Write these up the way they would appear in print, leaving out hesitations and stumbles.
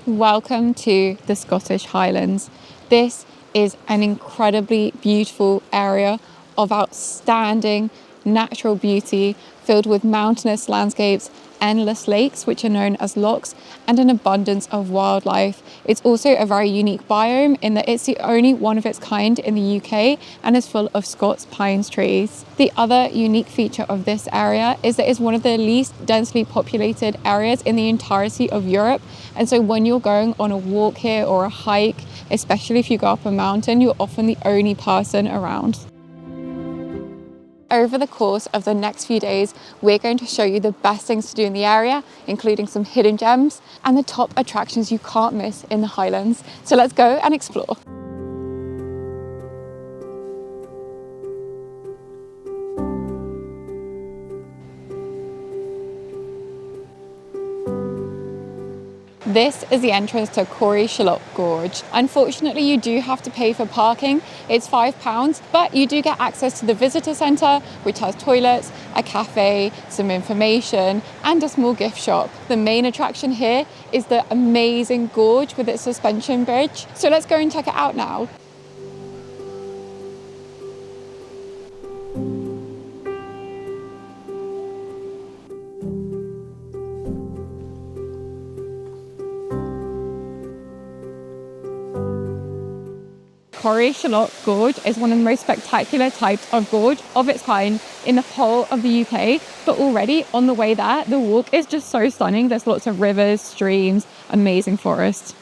Welcome to the Scottish Highlands. This is an incredibly beautiful area of outstanding natural beauty, filled with mountainous landscapes, endless lakes, which are known as lochs, and an abundance of wildlife. It's also a very unique biome in that it's the only one of its kind in the UK and is full of Scots pines trees. The other unique feature of this area is that it's one of the least densely populated areas in the entirety of Europe. And so when you're going on a walk here or a hike, especially if you go up a mountain, you're often the only person around. Over the course of the next few days, we're going to show you the best things to do in the area, including some hidden gems and the top attractions you can't miss in the Highlands. So let's go and explore. This is the entrance to Corrieshalloch Gorge. Unfortunately, you do have to pay for parking. It's £5, but you do get access to the visitor centre, which has toilets, a cafe, some information, and a small gift shop. The main attraction here is the amazing gorge with its suspension bridge. So let's go and check it out now. Corrieshalloch Gorge is one of the most spectacular types of gorge of its kind in the whole of the UK, but already on the way there, the walk is just so stunning. There's lots of rivers, streams, amazing forests.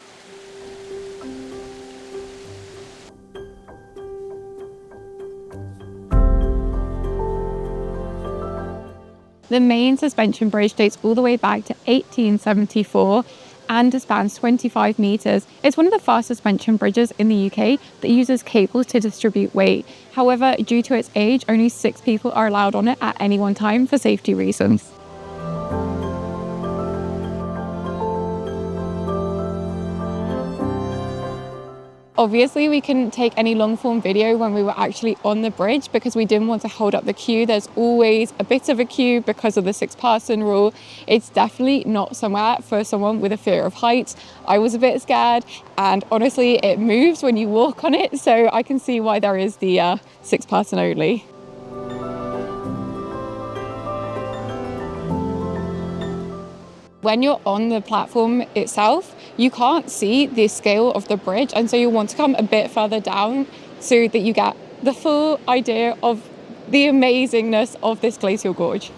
The main suspension bridge dates all the way back to 1874 and spans 25 metres. It's one of the fast suspension bridges in the UK that uses cables to distribute weight. However, due to its age, only 6 people are allowed on it at any one time for safety reasons. Obviously, we couldn't take any long form video when we were actually on the bridge because we didn't want to hold up the queue. There's always a bit of a queue because of the 6-person rule. It's definitely not somewhere for someone with a fear of heights. I was a bit scared, and honestly, it moves when you walk on it, so I can see why there is the 6-person only. When you're on the platform itself, you can't see the scale of the bridge, and so you want to come a bit further down so that you get the full idea of the amazingness of this glacial gorge.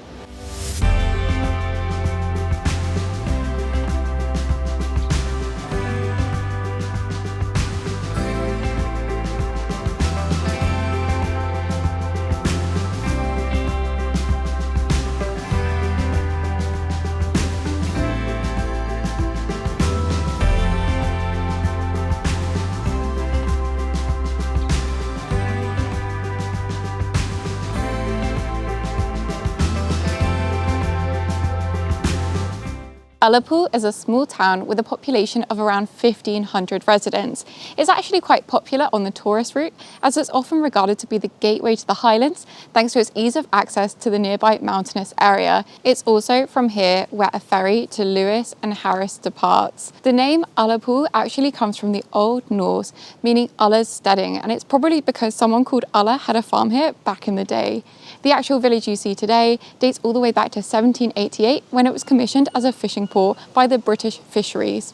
Ullapool is a small town with a population of around 1,500 residents. It's actually quite popular on the tourist route, as it's often regarded to be the gateway to the Highlands, thanks to its ease of access to the nearby mountainous area. It's also from here where a ferry to Lewis and Harris departs. The name Ullapool actually comes from the Old Norse, meaning Ulla's steading, and it's probably because someone called Ulla had a farm here back in the day. The actual village you see today dates all the way back to 1788, when it was commissioned as a fishing port by the British Fisheries.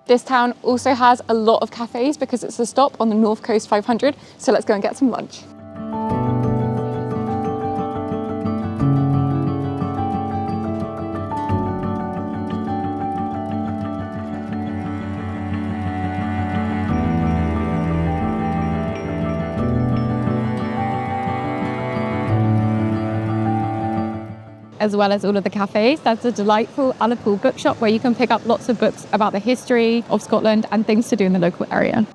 This town also has a lot of cafes because it's a stop on the North Coast 500, so let's go and get some lunch. As well as all of the cafes, there's a delightful Ullapool bookshop where you can pick up lots of books about the history of Scotland and things to do in the local area.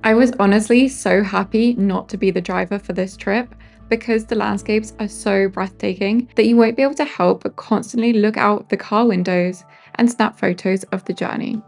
I was honestly so happy not to be the driver for this trip because the landscapes are so breathtaking that you won't be able to help but constantly look out the car windows and snap photos of the journey.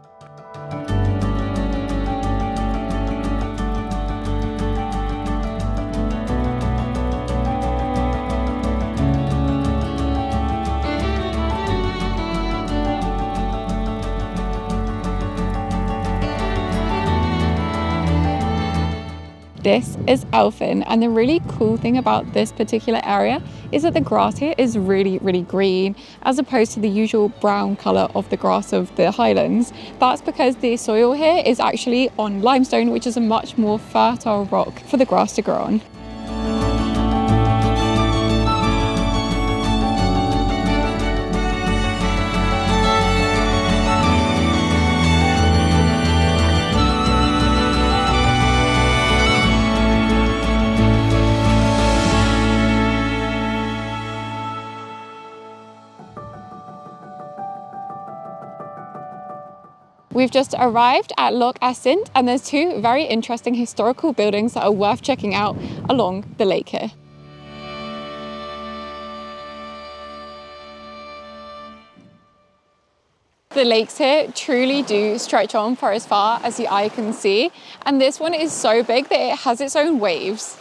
This is Elphin, and the really cool thing about this particular area is that the grass here is really green as opposed to the usual brown colour of the grass of the highlands. That's because the soil here is actually on limestone, which is a much more fertile rock for the grass to grow on. We've just arrived at Loch Assynt, and there's two very interesting historical buildings that are worth checking out along the lake here. The lakes here truly do stretch on for as far as the eye can see, and this one is so big that it has its own waves.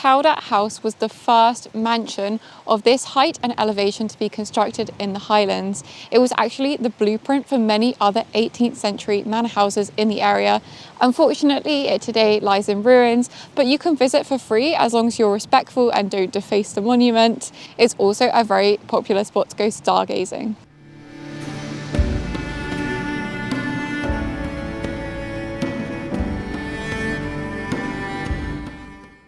Cowder House was the first mansion of this height and elevation to be constructed in the Highlands. It was actually the blueprint for many other 18th century manor houses in the area. Unfortunately, it today lies in ruins, but you can visit for free as long as you're respectful and don't deface the monument. It's also a very popular spot to go stargazing.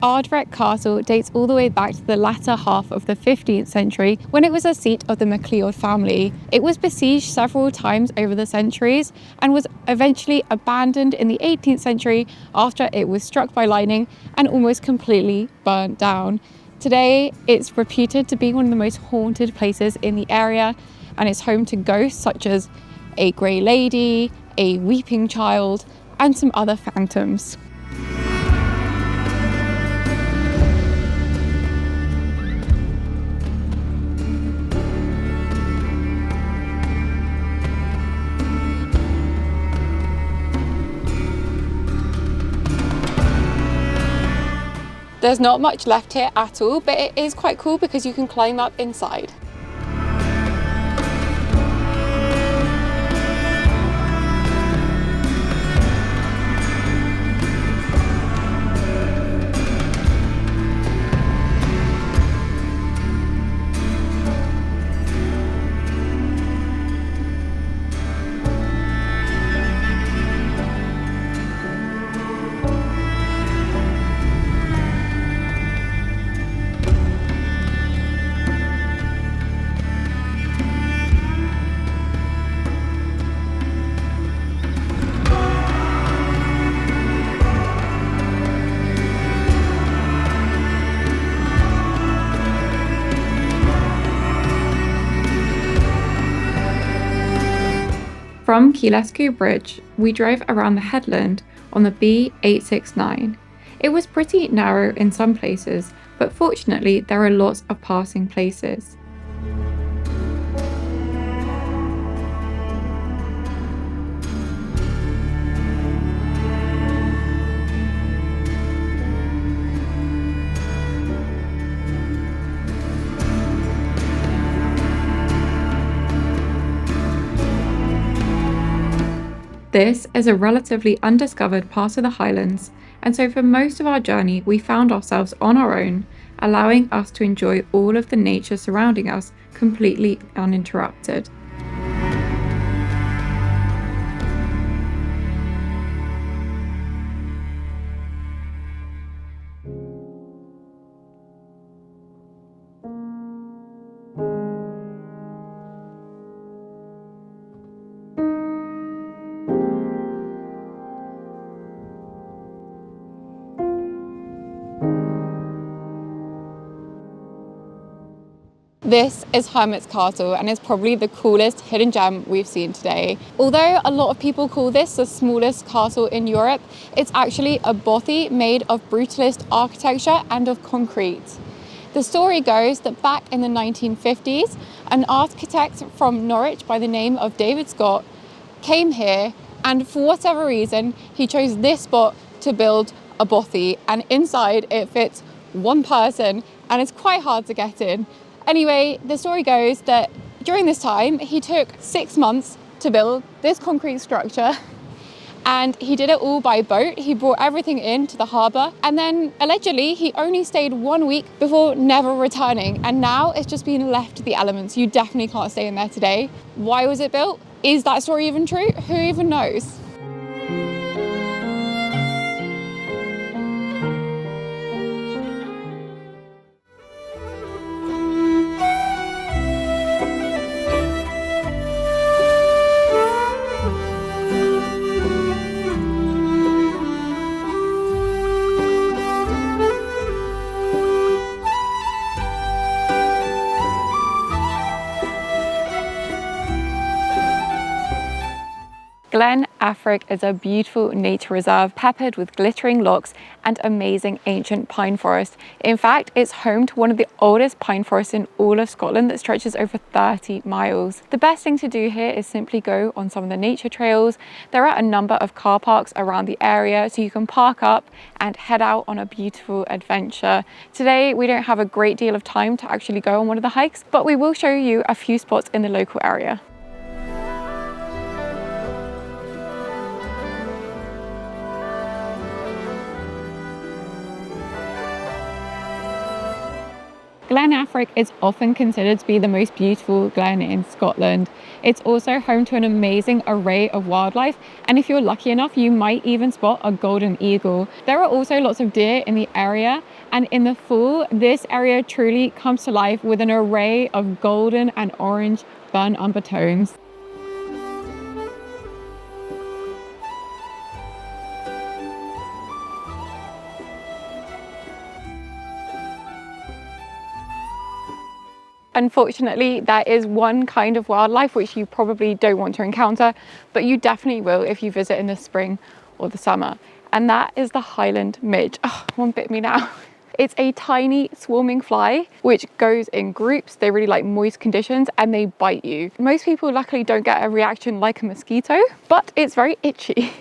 Ardrech Castle dates all the way back to the latter half of the 15th century when it was a seat of the MacLeod family. It was besieged several times over the centuries and was eventually abandoned in the 18th century after it was struck by lightning and almost completely burnt down. Today, it's reputed to be one of the most haunted places in the area, and it's home to ghosts such as a grey lady, a weeping child, and some other phantoms. There's not much left here at all, but it is quite cool because you can climb up inside. From Kylesku Bridge, we drove around the headland on the B869. It was pretty narrow in some places, but fortunately there are lots of passing places. This is a relatively undiscovered part of the Highlands, and so for most of our journey we found ourselves on our own, allowing us to enjoy all of the nature surrounding us completely uninterrupted. This is Hermit's Castle and it's probably the coolest hidden gem we've seen today. Although a lot of people call this the smallest castle in Europe, it's actually a bothy made of brutalist architecture and of concrete. The story goes that back in the 1950s, an architect from Norwich by the name of David Scott came here, and for whatever reason, he chose this spot to build a bothy, and inside it fits one person and it's quite hard to get in. Anyway, the story goes that during this time, he took 6 months to build this concrete structure, and he did it all by boat. He brought everything into the harbour, and then allegedly he only stayed 1 week before never returning, and now it's just been left to the elements. You definitely can't stay in there today. Why was it built? Is that story even true? Who even knows? Glen Affric is a beautiful nature reserve peppered with glittering lochs and amazing ancient pine forest. In fact, it's home to one of the oldest pine forests in all of Scotland that stretches over 30 miles. The best thing to do here is simply go on some of the nature trails. There are a number of car parks around the area, so you can park up and head out on a beautiful adventure. Today, we don't have a great deal of time to actually go on one of the hikes, but we will show you a few spots in the local area. Glen Affric is often considered to be the most beautiful glen in Scotland. It's also home to an amazing array of wildlife, and if you're lucky enough, you might even spot a golden eagle. There are also lots of deer in the area, and in the fall, this area truly comes to life with an array of golden and orange burnt umber tones. Unfortunately, there is one kind of wildlife which you probably don't want to encounter, but you definitely will if you visit in the spring or the summer, and that is the Highland midge. Oh, one bit me now. It's a tiny swarming fly which goes in groups. They really like moist conditions and they bite you. Most people luckily don't get a reaction like a mosquito, but it's very itchy.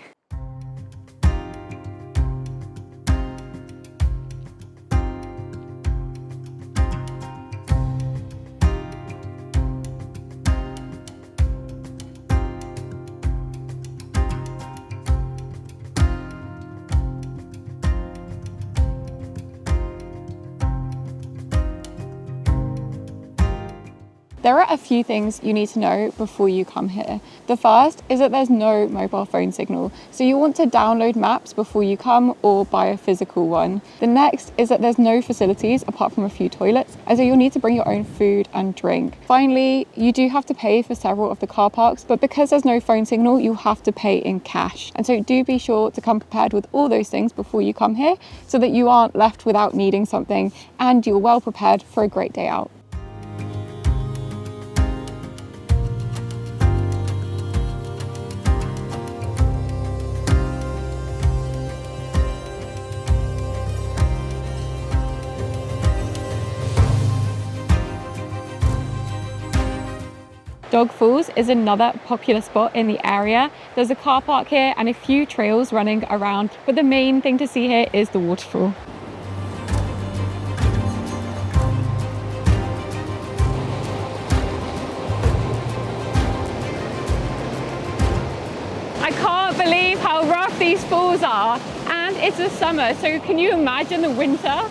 There are a few things you need to know before you come here. The first is that there's no mobile phone signal, so you want to download maps before you come or buy a physical one. The next is that there's no facilities apart from a few toilets, and so you'll need to bring your own food and drink. Finally, you do have to pay for several of the car parks, but because there's no phone signal, you have to pay in cash. And so do be sure to come prepared with all those things before you come here so that you aren't left without needing something and you're well prepared for a great day out. Dog Falls is another popular spot in the area. There's a car park here and a few trails running around, but the main thing to see here is the waterfall. I can't believe how rough these falls are, and it's the summer, so can you imagine the winter?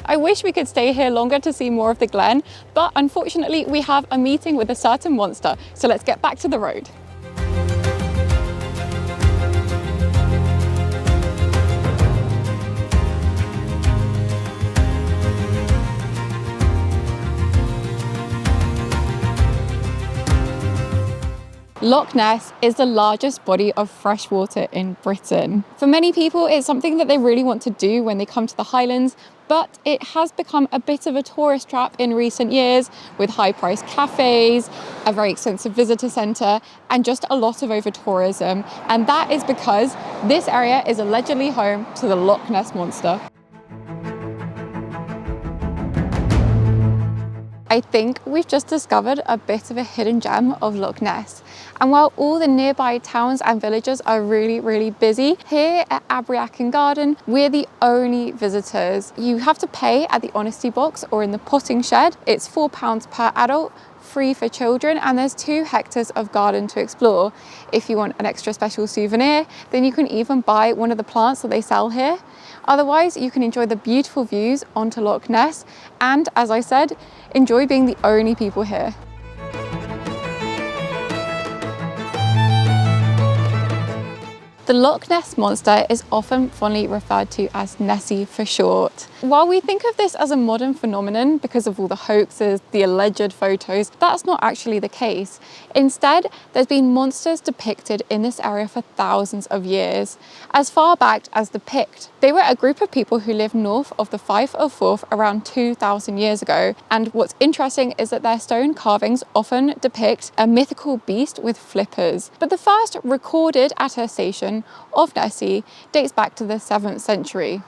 I wish we could stay here longer to see more of the glen, but unfortunately we have a meeting with a certain monster, so let's get back to the road. Loch Ness is the largest body of fresh water in Britain. For many people, it's something that they really want to do when they come to the Highlands, but it has become a bit of a tourist trap in recent years with high-priced cafes, a very expensive visitor centre, and just a lot of over-tourism. And that is because this area is allegedly home to the Loch Ness Monster. I think we've just discovered a bit of a hidden gem of Loch Ness. And while all the nearby towns and villages are really busy, here at Abriacan Garden, we're the only visitors. You have to pay at the honesty box or in the potting shed. It's £4 per adult, free for children, and there's 2 hectares of garden to explore. If you want an extra special souvenir, then you can even buy one of the plants that they sell here. Otherwise, you can enjoy the beautiful views onto Loch Ness and, as I said, enjoy being the only people here. The Loch Ness Monster is often fondly referred to as Nessie for short. While we think of this as a modern phenomenon because of all the hoaxes, the alleged photos, that's not actually the case. Instead, there's been monsters depicted in this area for thousands of years. As far back as the Pict, they were a group of people who lived north of the Firth of Forth around 2,000 years ago. And what's interesting is that their stone carvings often depict a mythical beast with flippers. But the first recorded attestation of Nessie dates back to the 7th century.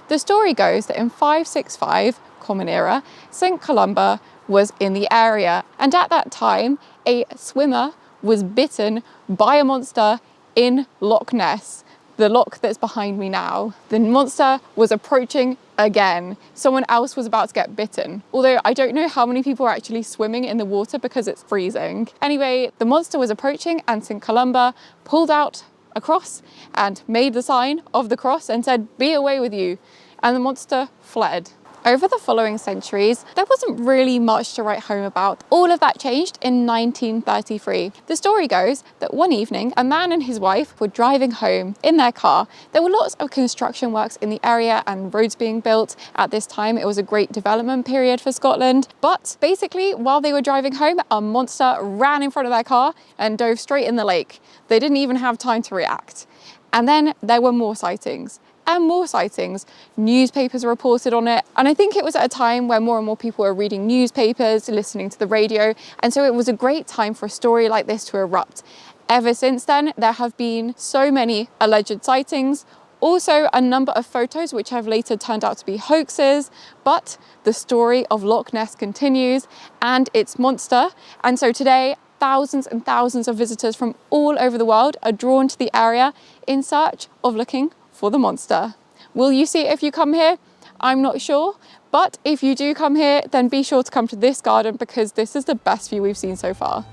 The story goes that in 565 Common Era, St. Columba was in the area, and at that time a swimmer was bitten by a monster in Loch Ness, the loch that's behind me now. The monster was approaching again. Someone else was about to get bitten. Although I don't know how many people are actually swimming in the water because it's freezing. Anyway, the monster was approaching and St. Columba pulled out a cross and made the sign of the cross and said, "Be away with you," and the monster fled. Over the following centuries, there wasn't really much to write home about. All of that changed in 1933. The story goes that one evening, a man and his wife were driving home in their car. There were lots of construction works in the area and roads being built. At this time, it was a great development period for Scotland. But basically, while they were driving home, a monster ran in front of their car and dove straight in the lake. They didn't even have time to react. And then there were more sightings. And more sightings. Newspapers reported on it, and I think it was at a time where more and more people were reading newspapers, listening to the radio, and so it was a great time for a story like this to erupt. Ever since then, there have been so many alleged sightings, also a number of photos which have later turned out to be hoaxes, but the story of Loch Ness continues and its monster, and so today thousands and thousands of visitors from all over the world are drawn to the area in search of looking for the monster. Will you see it if you come here? I'm not sure, but if you do come here, then be sure to come to this garden because this is the best view we've seen so far.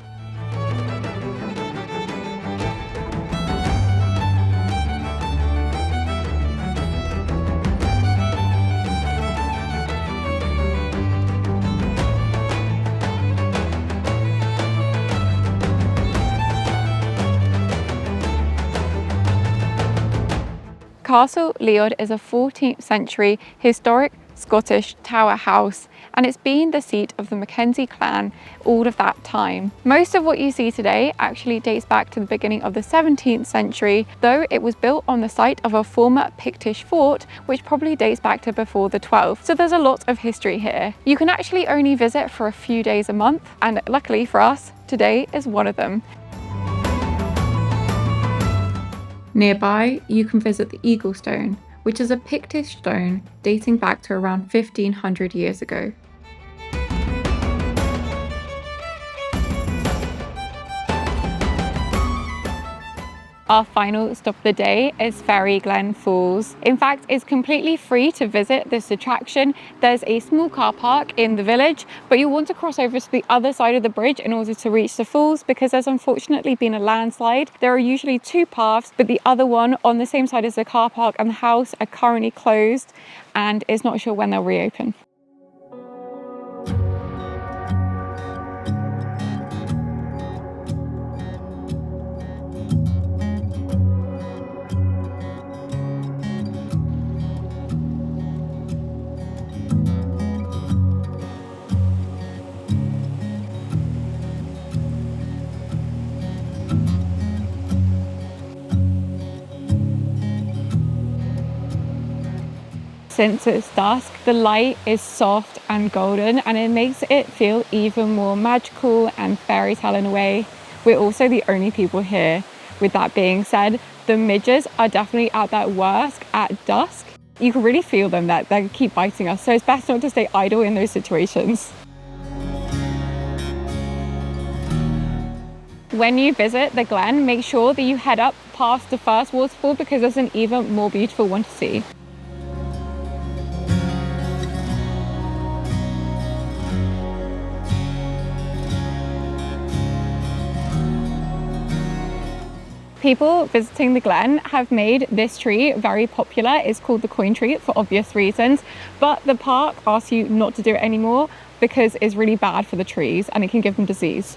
Castle Leod is a 14th century historic Scottish tower house, and it's been the seat of the Mackenzie clan all of that time. Most of what you see today actually dates back to the beginning of the 17th century, though it was built on the site of a former Pictish fort, which probably dates back to before the 12th. So there's a lot of history here. You can actually only visit for a few days a month, and luckily for us, today is one of them. Nearby, you can visit the Eagle Stone, which is a Pictish stone dating back to around 1500 years ago. Our final stop of the day is Ferry Glen Falls. In fact, it's completely free to visit this attraction. There's a small car park in the village, but you'll want to cross over to the other side of the bridge in order to reach the falls because there's unfortunately been a landslide. There are usually 2 paths, but the other one on the same side as the car park and the house are currently closed and is not sure when they'll reopen. since it's dusk, the light is soft and golden, and it makes it feel even more magical and fairy tale in a way. We're also the only people here. With that being said, the midges are definitely at their worst at dusk. You can really feel them, that they keep biting us, so it's best not to stay idle in those situations. When you visit the Glen, make sure that you head up past the first waterfall because there's an even more beautiful one to see. People visiting the Glen have made this tree very popular. It's called the coin tree for obvious reasons, but the park asks you not to do it anymore because it's really bad for the trees and it can give them disease.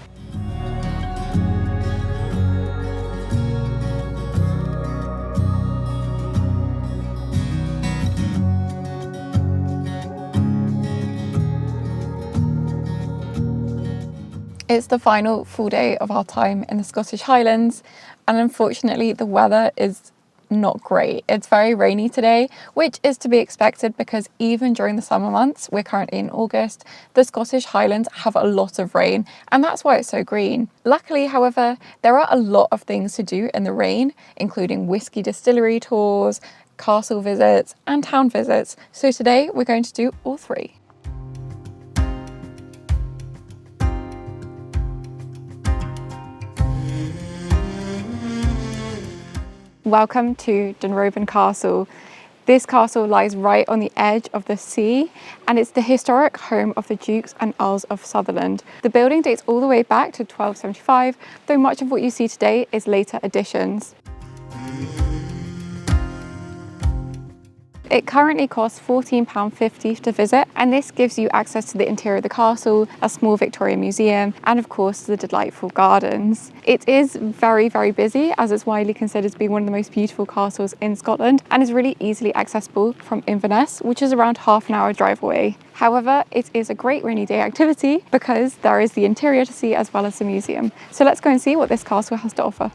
It's the final full day of our time in the Scottish Highlands, and unfortunately the weather is not great. It's very rainy today, which is to be expected because even during the summer months, we're currently in August, the Scottish Highlands have a lot of rain, and that's why it's so green. Luckily, however, there are a lot of things to do in the rain, including whiskey distillery tours, castle visits, and town visits. So today we're going to do all three. Welcome to Dunrobin Castle. This castle lies right on the edge of the sea, and it's the historic home of the Dukes and Earls of Sutherland. The building dates all the way back to 1275, though much of what you see today is later additions. It currently costs £14.50 to visit, and this gives you access to the interior of the castle, a small Victorian museum, and of course the delightful gardens. It is very, very busy, as it's widely considered to be one of the most beautiful castles in Scotland, and is really easily accessible from Inverness, which is around half an hour drive away. However, it is a great rainy day activity because there is the interior to see as well as the museum. So let's go and see what this castle has to offer.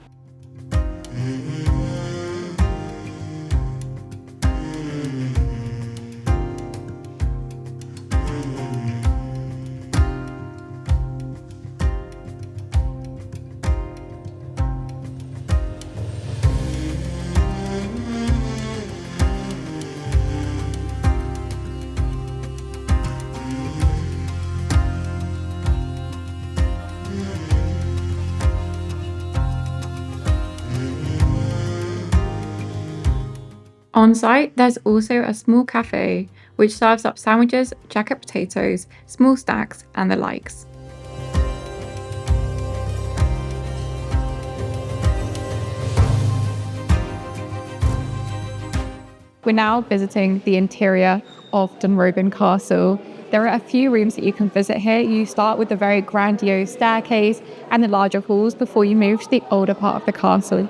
On site, there's also a small cafe which serves up sandwiches, jacket potatoes, small snacks, and the likes. We're now visiting the interior of Dunrobin Castle. There are a few rooms that you can visit here. You start with the very grandiose staircase and the larger halls before you move to the older part of the castle.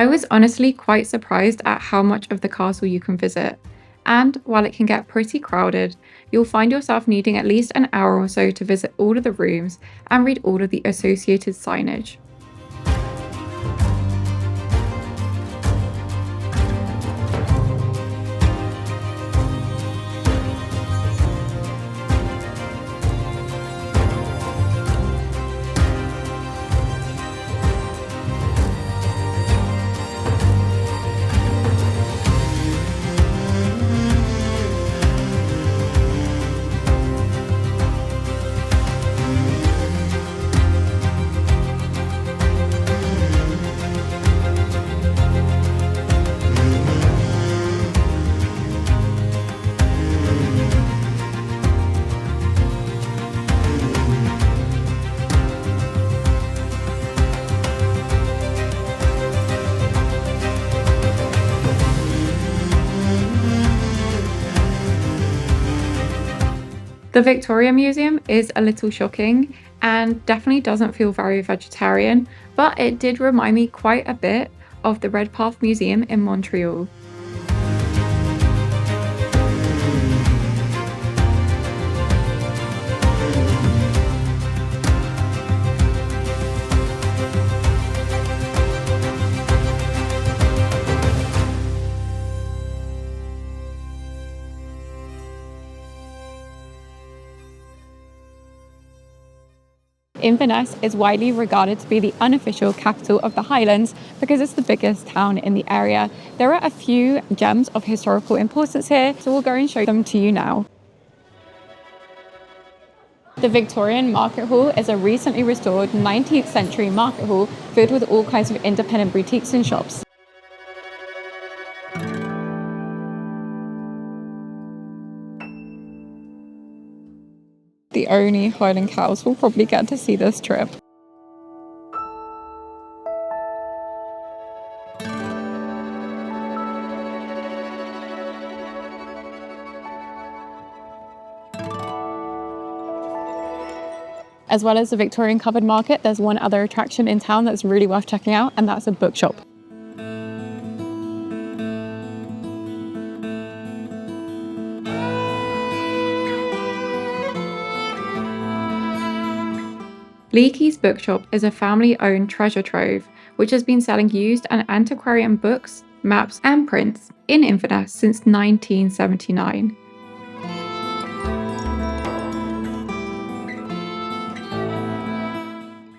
I was honestly quite surprised at how much of the castle you can visit, and while it can get pretty crowded, you'll find yourself needing at least an hour or so to visit all of the rooms and read all of the associated signage. The Victoria Museum is a little shocking and definitely doesn't feel very vegetarian. but it did remind me quite a bit of the Redpath Museum in Montreal. Inverness is widely regarded to be the unofficial capital of the Highlands because it's the biggest town in the area. There are a few gems of historical importance here, so we'll go and show them to you now. The Victorian Market Hall is a recently restored 19th century market hall filled with all kinds of independent boutiques and shops. The only Highland cows will probably get to see this trip. As well as the Victorian covered market, there's one other attraction in town that's really worth checking out, and that's a bookshop. Leakey's Bookshop is a family-owned treasure trove which has been selling used and antiquarian books, maps and prints in Inverness since 1979.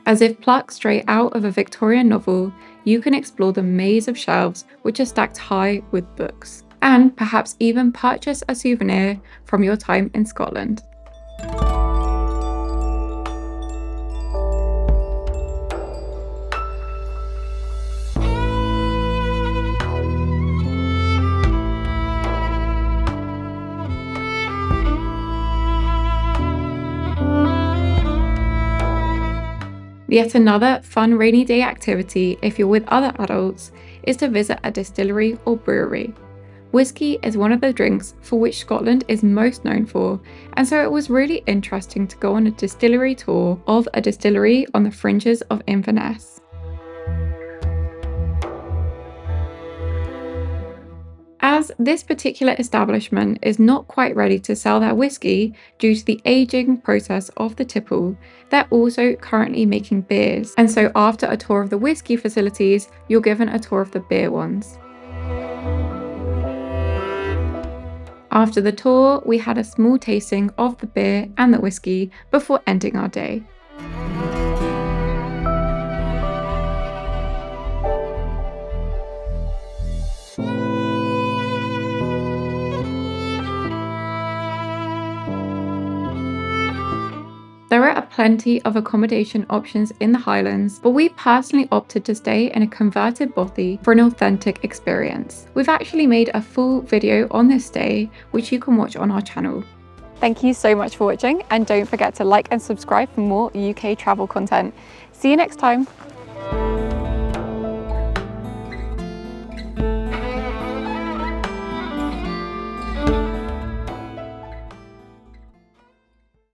As if plucked straight out of a Victorian novel, you can explore the maze of shelves which are stacked high with books, and perhaps even purchase a souvenir from your time in Scotland. Yet another fun rainy day activity, if you're with other adults, is to visit a distillery or brewery. Whiskey is one of the drinks for which Scotland is most known for, and so it was really interesting to go on a distillery tour of a distillery on the fringes of Inverness. As this particular establishment is not quite ready to sell their whiskey due to the aging process of the tipple, they're also currently making beers, and so after a tour of the whiskey facilities, you're given a tour of the beer ones. After the tour, we had a small tasting of the beer and the whiskey before ending our day. There are plenty of accommodation options in the Highlands, but we personally opted to stay in a converted bothy for an authentic experience. We've actually made a full video on this stay, which you can watch on our channel. Thank you so much for watching, and don't forget to like and subscribe for more UK travel content. See you next time.